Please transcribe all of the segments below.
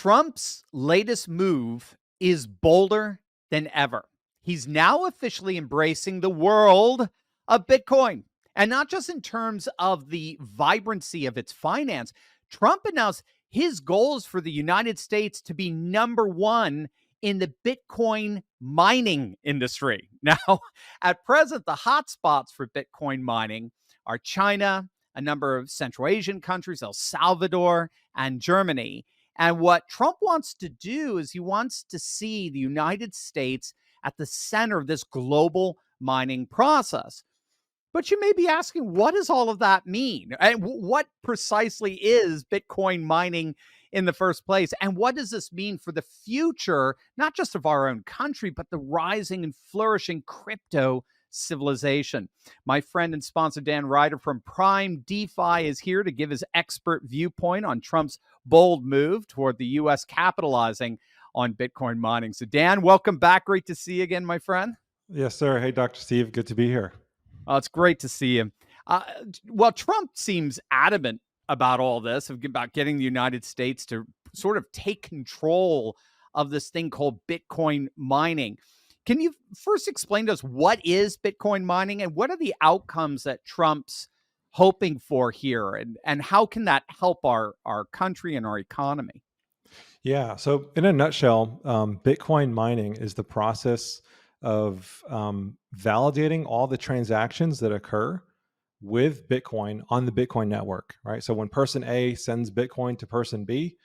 Trump's latest move is bolder than ever. He's now officially embracing the world of Bitcoin. And not just in terms of the vibrancy of its finance. Trump announced his goals for the United States to be number one in the Bitcoin mining industry. Now, at present, the hotspots for Bitcoin mining are China, a number of Central Asian countries, El Salvador, and Germany. And what Trump wants to do is he wants to see the United States at the center of this global mining process. But you may be asking, what does all of that mean? And what precisely is Bitcoin mining in the first place? And what does this mean for the future, not just of our own country, but the rising and flourishing crypto civilization? My friend and sponsor, Dan Ryder from Prime DeFi, is here to give his expert viewpoint on Trump's bold move toward the U.S. capitalizing on Bitcoin mining. So, Dan, welcome back. Great to see you again, my friend. Yes, sir. Hey, Dr. Steve. Good to be here. It's great to see him. Well, Trump seems adamant about all this, about getting the United States to sort of take control of this thing called Bitcoin mining. Can you first explain to us what is Bitcoin mining and what are the outcomes that Trump's hoping for here? And how can that help our country and our economy? Yeah. So, in a nutshell, Bitcoin mining is the process of validating all the transactions that occur with Bitcoin on the Bitcoin network, right? So, when person A sends Bitcoin to person B,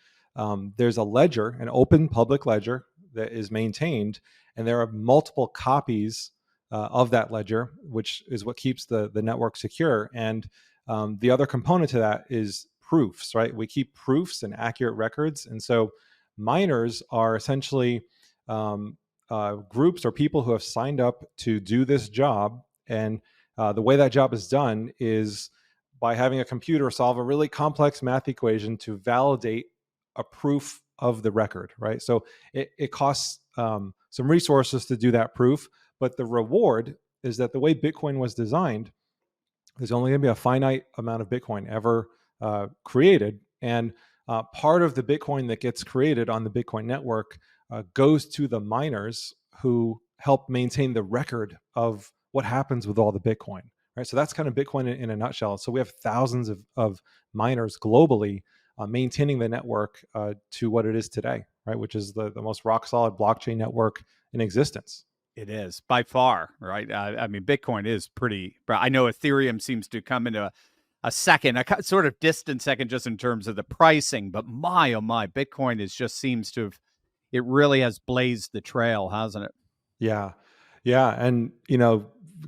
there's a ledger, an open public ledger that is maintained, and there are multiple copies of that ledger, which is what keeps the network secure. And the other component to that is proofs, right? We keep proofs and accurate records. And so miners are essentially groups or people who have signed up to do this job. And the way that job is done is by having a computer solve a really complex math equation to validate a proof of the record, right? So it costs some resources to do that proof, but the reward is that the way Bitcoin was designed, there's only going to be a finite amount of Bitcoin ever created. And part of the Bitcoin that gets created on the Bitcoin network goes to the miners who help maintain the record of what happens with all the Bitcoin, right? So that's kind of Bitcoin in a nutshell. So we have thousands of miners globally maintaining the network to what it is today, right? Which is the most rock solid blockchain network in existence. It is by far, right? I mean, Bitcoin is pretty. I know Ethereum seems to come into a second, a sort of distant second, just in terms of the pricing. But my, oh my, Bitcoin just seems to have, it really has blazed the trail, hasn't it? Yeah, and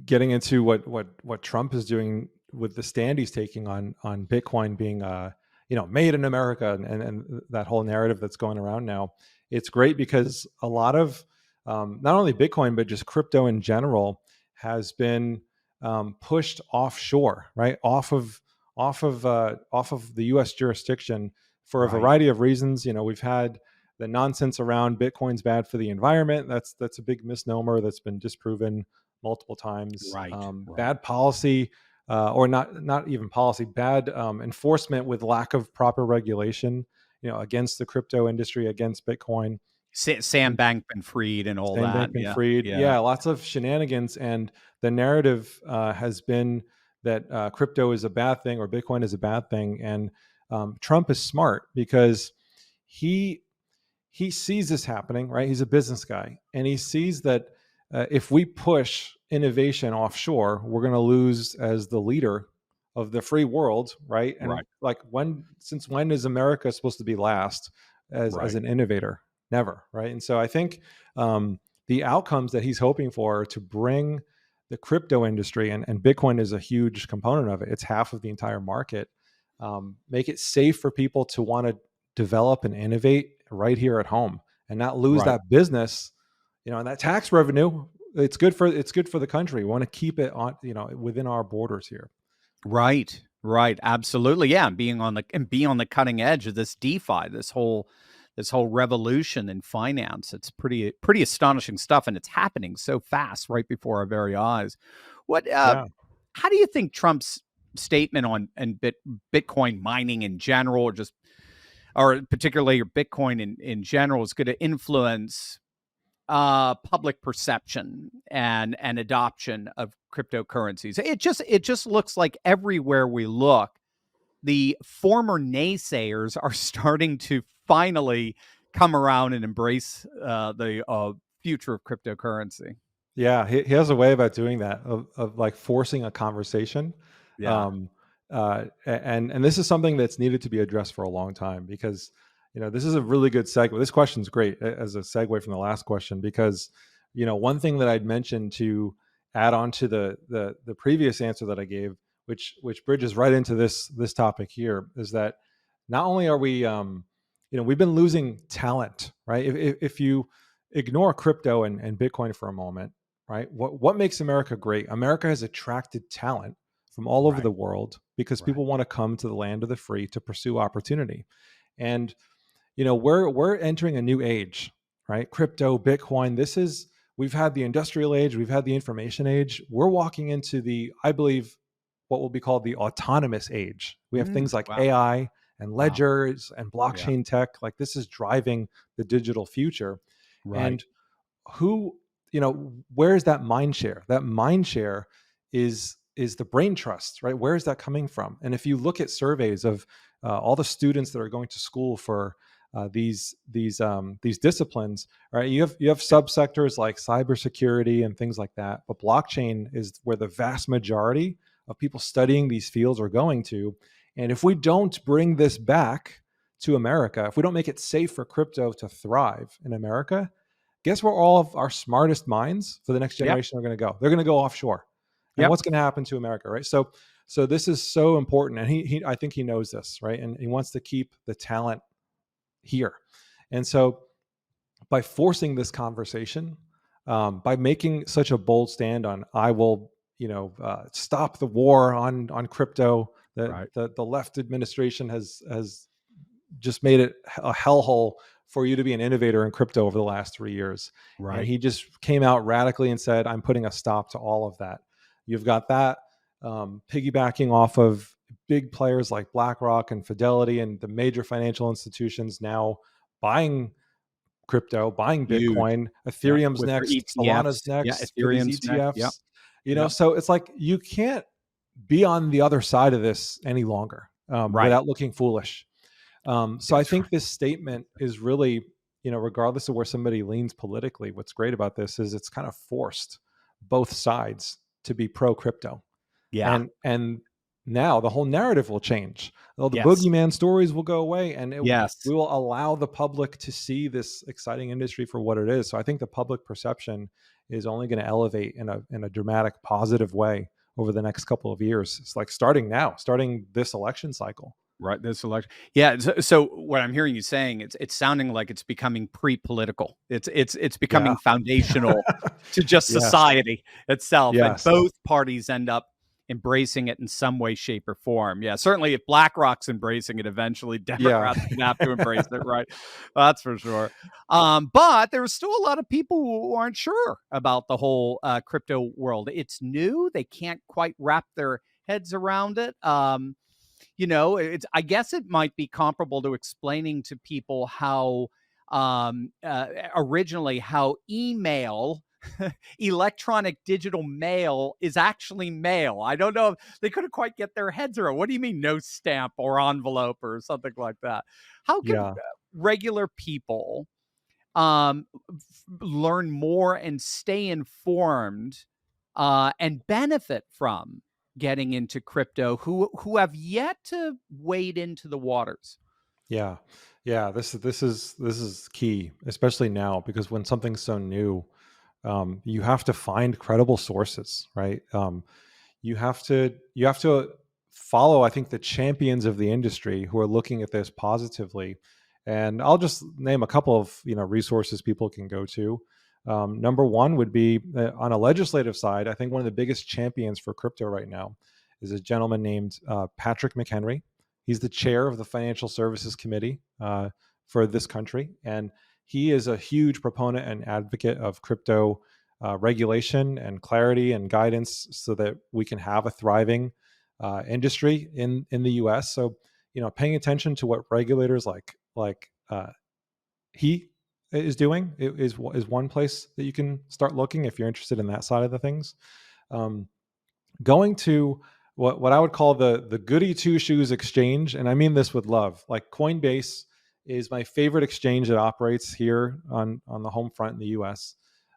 getting into what Trump is doing with the stand he's taking on Bitcoin being made in America and that whole narrative that's going around now, it's great because a lot of not only Bitcoin but just crypto in general has been pushed offshore, right, off of the U.S. jurisdiction for a variety of reasons. We've had the nonsense around Bitcoin's bad for the environment. That's a big misnomer that's been disproven multiple times. Bad policy, or not even policy, bad enforcement with lack of proper regulation, against the crypto industry, against Bitcoin. Sam Bankman-Fried and all Sam that. Bankman-Fried, yeah, lots of shenanigans. And the narrative has been that crypto is a bad thing or Bitcoin is a bad thing. And Trump is smart because he sees this happening, right? He's a business guy, and he sees that if we push innovation offshore, we're going to lose as the leader of the free world, right? And since when is America supposed to be last as an innovator? Never, right? And so I think the outcomes that he's hoping for are to bring the crypto industry, and Bitcoin is a huge component of it. It's half of the entire market. Make it safe for people to want to develop and innovate right here at home and not lose that business, and that tax revenue. It's good for the country. We want to keep it on, within our borders here. Right. Absolutely. Yeah. Be on the cutting edge of this DeFi, this whole revolution in finance. It's pretty astonishing stuff. And it's happening so fast right before our very eyes. How do you think Trump's statement on Bitcoin mining in general, or just or particularly Bitcoin in general, is going to influence public perception and adoption of cryptocurrencies. It just looks like everywhere we look, the former naysayers are starting to finally come around and embrace the future of cryptocurrency. Yeah, he has a way about doing that, of like forcing a conversation. Yeah. Um, and this is something that's needed to be addressed for a long time, because this is a really good segue. This question's great as a segue from the last question, because one thing that I'd mentioned to add on to the previous answer that I gave, which bridges right into this topic here, is that not only are we we've been losing talent, right? If you ignore crypto and Bitcoin for a moment, right? What makes America great? America has attracted talent from all over Right. the world because Right. people want to come to the land of the free to pursue opportunity. And we're entering a new age, right? Crypto, Bitcoin. We've had the industrial age, we've had the information age. We're walking into I believe, what will be called the autonomous age. We have things like Wow. AI and Wow. ledgers and Yeah. blockchain tech. Like, this is driving the digital future. Right. And who where's that mind share? That mind share is the brain trust, right? Where is that coming from? And if you look at surveys of all the students that are going to school for these disciplines, right? You have subsectors like cybersecurity and things like that, but blockchain is where the vast majority of people studying these fields are going to. And if we don't bring this back to America, if we don't make it safe for crypto to thrive in America, guess where all of our smartest minds for the next Yep. generation are going to go? They're going to go offshore. And Yep. what's going to happen to America, right? So this is so important, and he I think he knows this, right? And he wants to keep the talent here. And so by forcing this conversation, by making such a bold stand on, I will, stop the war on crypto. Right. The left administration has just made it a hellhole for you to be an innovator in crypto over the last 3 years. And Right. he just came out radically and said, I'm putting a stop to all of that. You've got that piggybacking off of big players like BlackRock and Fidelity and the major financial institutions now buying crypto, buying Huge. Bitcoin. Yep. Ethereum's With their next, Solana's ETFs. Yeah. next for these Ethereum's next. Yep. ETFs. Yep. So it's like you can't be on the other side of this any longer Right. without looking foolish. So I That's right. think this statement is really, regardless of where somebody leans politically, what's great about this is it's kind of forced both sides to be pro crypto. Yeah. And now the whole narrative will change. Well, the Yes. boogeyman stories will go away, and Yes. we will allow the public to see this exciting industry for what it is. So I think the public perception is only going to elevate in a dramatic positive way over the next couple of years. It's like starting this election cycle. Right. This election. Yeah. So what I'm hearing you saying, it's sounding like it's becoming pre-political. It's Yeah. becoming foundational to just Yes. society itself, and Yes. both parties end up embracing it in some way, shape, or form. Yeah. Certainly, if BlackRock's embracing it, eventually Yeah. Democrats gonna have to embrace it. Right. That's for sure. But there's still a lot of people who aren't sure about the whole crypto world. It's new. They can't quite wrap their heads around it. It's, I guess it might be comparable to explaining to people how originally how email electronic digital mail is actually mail. I don't know if they couldn't quite get their heads around. What do you mean no stamp or envelope or something like that? How can Yeah. regular people learn more and stay informed and benefit from getting into crypto who have yet to wade into the waters? Yeah. Yeah. This is key, especially now, because when something's so new, you have to find credible sources, right? You have to follow, I think, the champions of the industry who are looking at this positively. And I'll just name a couple of resources people can go to. Number one would be on a legislative side. I think one of the biggest champions for crypto right now is a gentleman named Patrick McHenry. He's the chair of the Financial Services Committee for this country, and he is a huge proponent and advocate of crypto regulation and clarity and guidance, so that we can have a thriving industry in the U.S. So, paying attention to what regulators like like he is doing is one place that you can start looking if you're interested in that side of the things. Um, Going to what I would call the goody two shoes exchange, and I mean this with love. Like Coinbase is my favorite exchange that operates here on the home front in the U.S.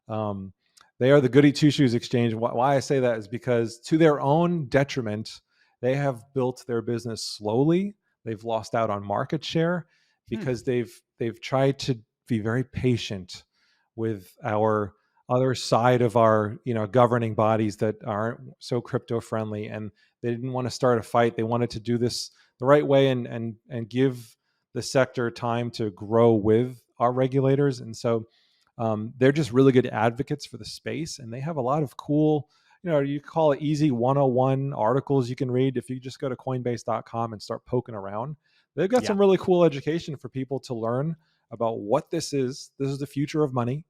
Um, they are the goody two shoes exchange. Why I say that is because, to their own detriment, they have built their business slowly. They've lost out on market share Hmm. because they've tried to be very patient with our other side of our governing bodies that aren't so crypto friendly, and they didn't want to start a fight. They wanted to do this the right way and give the sector time to grow with our regulators. And so they're just really good advocates for the space, and they have a lot of cool, you call it easy 101 articles you can read if you just go to coinbase.com and start poking around. They've got Yeah. some really cool education for people to learn about what this is. This is the future of money,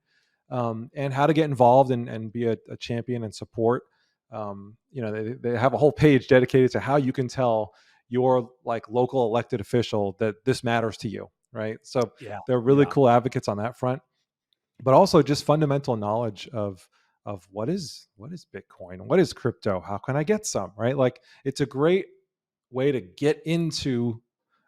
and how to get involved and be a champion and support. They have a whole page dedicated to how you can tell your like local elected official that this matters to you, right? So Yeah. they're really Yeah. cool advocates on that front, but also just fundamental knowledge of what is Bitcoin, what is crypto, how can I get some, right? Like it's a great way to get into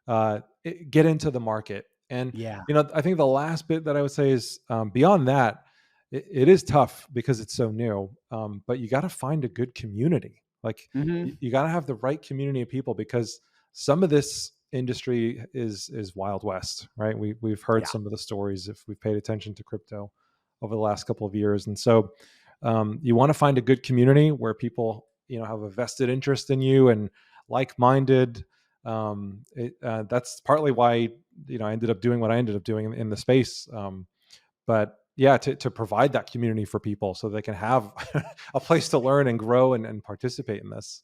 the market. And Yeah. I think the last bit that I would say is, beyond that, it is tough because it's so new. But you got to find a good community. Like Hmm. you got to have the right community of people, because some of this industry is Wild West, right? We've heard Yeah. some of the stories if we've paid attention to crypto over the last couple of years. And so you want to find a good community where people have a vested interest in you and like-minded. That's partly why I ended up doing what I ended up doing in the space. But yeah, to provide that community for people so they can have a place to learn and grow and participate in this.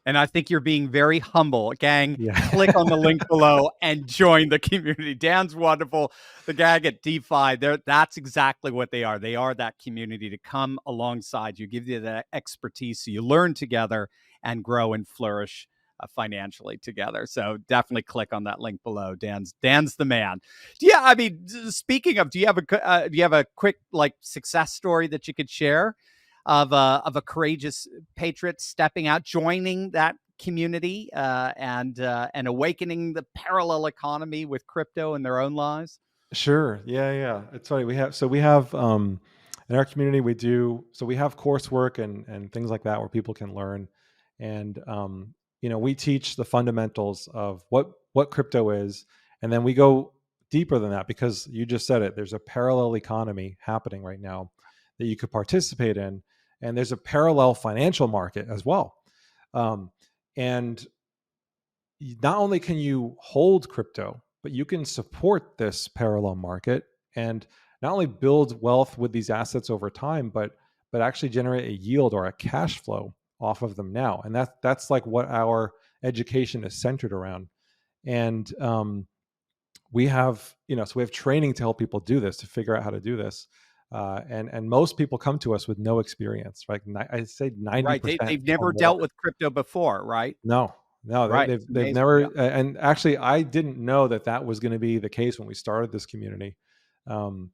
And I think you're being very humble. Gang, click on the Yeah. link below and join the community. Dan's wonderful. The gang at DeFi, that's exactly what they are. They are that community to come alongside you, give you that expertise so you learn together and grow and flourish financially together. So definitely click on that link below. Dan's the man. Yeah, I mean, speaking of, do you have a quick like success story that you could share of a courageous patriot stepping out, joining that community, and awakening the parallel economy with crypto in their own lives? Sure. Yeah, yeah. It's funny. We have in our community we have coursework and things like that where people can learn. And we teach the fundamentals of what crypto is, and then we go deeper than that because you just said it. There's a parallel economy happening right now that you could participate in, and there's a parallel financial market as well. Um, and not only can you hold crypto, but you can support this parallel market and not only build wealth with these assets over time, but actually generate a yield or a cash flow off of them now. And that's like what our education is centered around. And so we have training to help people do this, to figure out how to do this. And most people come to us with no experience, right? I say Right. 90% They've or never more. dealt with crypto before, right? No, no, Right. they've Amazing. never. Yeah. And actually, I didn't know that was going to be the case when we started this community. Um,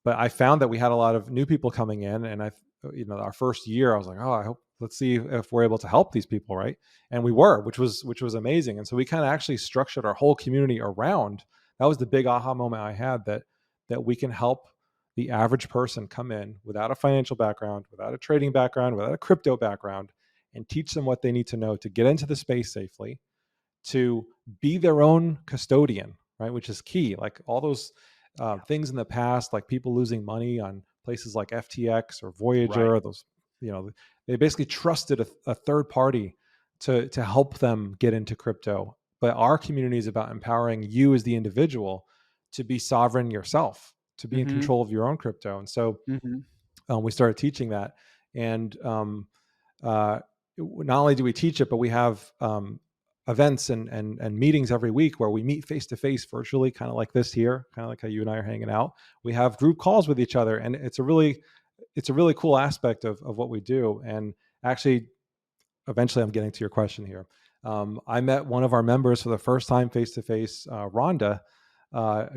but I found that we had a lot of new people coming in, and our first year, I was like, oh, I hope let's see if we're able to help these people, right? And we were, which was amazing. And so we kind of actually structured our whole community around. That was the big aha moment I had, that we can help the average person come in without a financial background, without a trading background, without a crypto background, and teach them what they need to know to get into the space safely, to be their own custodian, right? Which is key. Like all those Yeah. things in the past, like people losing money on places like FTX or Right. Voyager, those, they basically trusted a third party to help them get into crypto. But our community is about empowering you as the individual to be sovereign yourself, to be in Hmm. control of your own crypto. And so Hmm. we started teaching that. And uh, not only do we teach it, but we have events and meetings every week where we meet face to face virtually, kind of like this here, kind of like how you and I are hanging out. We have group calls with each other, and it's a really cool aspect of what we do. And actually, eventually, I'm getting to your question here. I met one of our members for the first time face to face, Rhonda,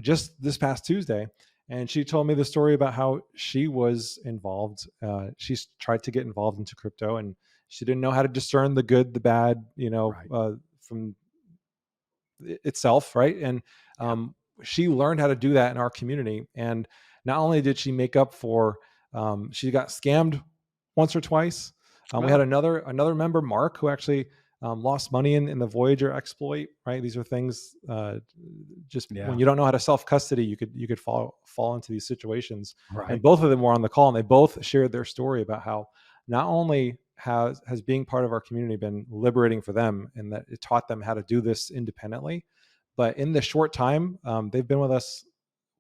just this past Tuesday. And she told me the story about how she was involved. She's tried to get involved into crypto, and she didn't know how to discern the good, the bad, Right. from itself, right? And Yeah. she learned how to do that in our community. And not only did she make up for, she got scammed once or twice. We had Oh, another member, Mark, who actually lost money in the Voyager exploit. Right, these are things, just when yeah. you don't know how to self custody, you could fall into these situations. And Right. both of them were on the call, and they both shared their story about how not only has being part of our community been liberating for them, and that it taught them how to do this independently, but in the short time, they've been with us.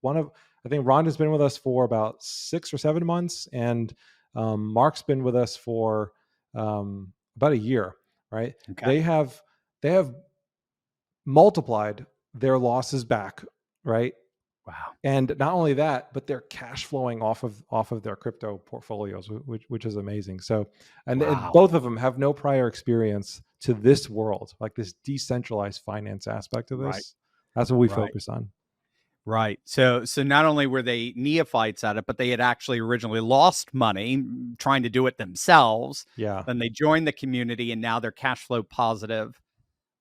I think Rhonda's been with us for about 6 or 7 months, and Mark's been with us for about a year. Right? Okay. They have multiplied their losses back. Right? Wow. And not only that, but they're cash flowing off of their crypto portfolios, which is amazing. So, and Wow. both of them have no prior experience to this world, like this decentralized finance aspect of Right. this. That's what we Right. focus on. Right. So not only were they neophytes at it, but they had actually originally lost money trying to do it themselves. Yeah, Then they joined the community, and now they're cash flow positive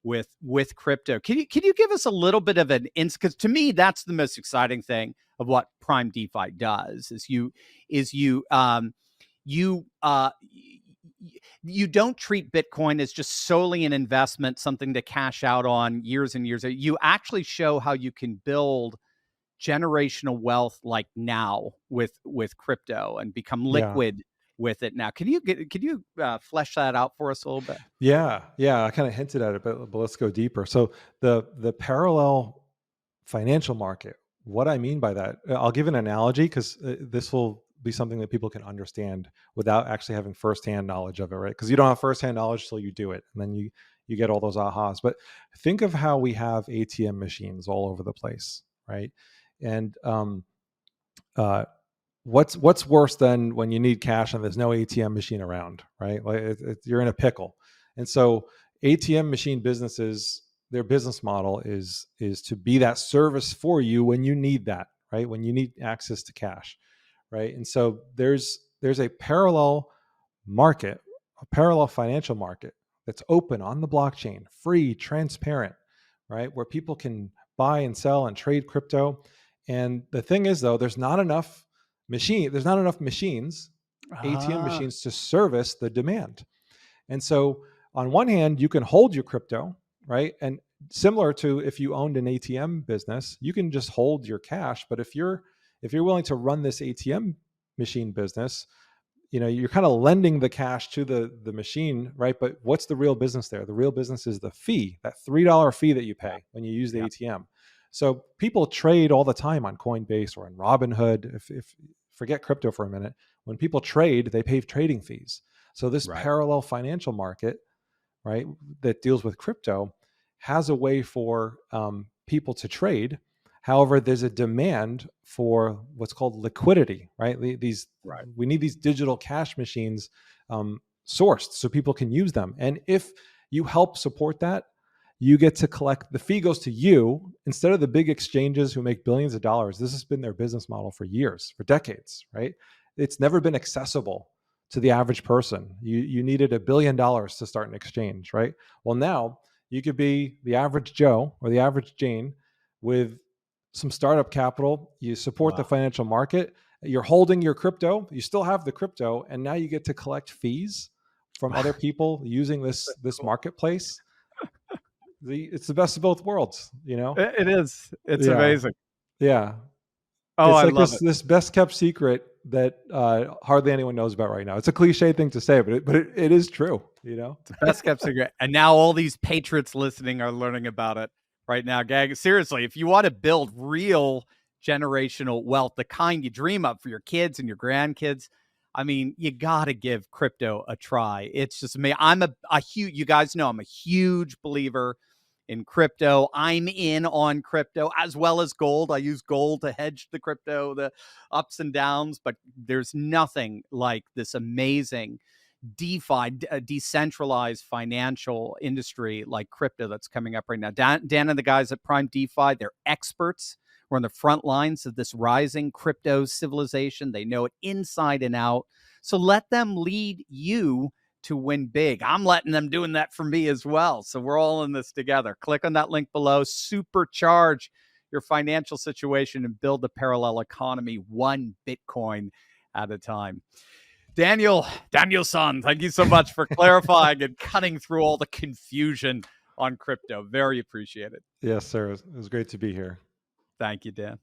with crypto. Can you give us a little bit of an insight? Because to me, that's the most exciting thing of what Prime DeFi does is you don't treat Bitcoin as just solely an investment, something to cash out on years and years. You actually show how you can build generational wealth like now with crypto and become yeah, liquid with it now. Can you flesh that out for us a little bit? yeah. I kind of hinted at it, but let's go deeper. So the parallel financial market. What I mean by that, I'll give an analogy, because this will be something that people can understand without actually having firsthand knowledge of it, right? Because you don't have firsthand knowledge till you do it, and then you get all those ahas. But think of how we have ATM machines all over the place, right? And uh, what's worse than when you need cash and there's no ATM machine around, right? Like you're in a pickle. And so ATM machine businesses, their business model is to be that service for you when you need that, right? When you need access to cash, right? And so there's a parallel market, a parallel financial market that's open on the blockchain, free, transparent, right? Where people can buy and sell and trade crypto. And the thing is, though, there's not enough machines, ATM Ah, machines, to service the demand. And so on one hand, you can hold your crypto, right? And similar to if you owned an ATM business, you can just hold your cash. But if you're willing to run this ATM machine business, you're kind of lending the cash to the machine, right? But what's the real business there? The real business is the fee, that $3 fee that you yeah, pay when you use the yeah, ATM. So people trade all the time on Coinbase or in Robinhood. If forget crypto for a minute, when people trade, they pay trading fees. So this right, parallel financial market, right, that deals with crypto, has a way for people to trade. However, there's a demand for what's called liquidity, right? These right, We need these digital cash machines sourced so people can use them. And if you help support that, you get to collect, the fee goes to you instead of the big exchanges who make billions of dollars. This has been their business model for years, for decades, right? It's never been accessible to the average person. You needed $1 billion to start an exchange, right? Well, now you could be the average Joe or the average Jane with some startup capital. You support the wow. financial market. You're holding your crypto. You still have the crypto, and now you get to collect fees from other people using this Cool. marketplace. It's the best of both worlds, It is. It's Yeah, amazing. yeah. Oh, It's I like love this it. this best kept secret that hardly anyone knows about right now. It's a cliche thing to say, but it is true. It's the best kept secret. And now all these patriots listening are learning about it right now. Gang, seriously, if you want to build real generational wealth, the kind you dream of for your kids and your grandkids, I mean, you got to give crypto a try. It's just me. I'm a huge, you guys know, I'm a huge believer in crypto. I'm in on crypto as well as gold. I use gold to hedge the crypto, the ups and downs, but there's nothing like this amazing DeFi, decentralized financial industry like crypto that's coming up right now. Dan and the guys at Prime DeFi, they're experts who are on the front lines of this rising crypto civilization. They know it inside and out. So let them lead you to win big. I'm letting them doing that for me as well. So we're all in this together. Click on that link below, supercharge your financial situation and build a parallel economy one Bitcoin at a time. Daniel-san, thank you so much for clarifying and cutting through all the confusion on crypto. Very appreciated. Yes, sir. It was great to be here. Thank you, Dan.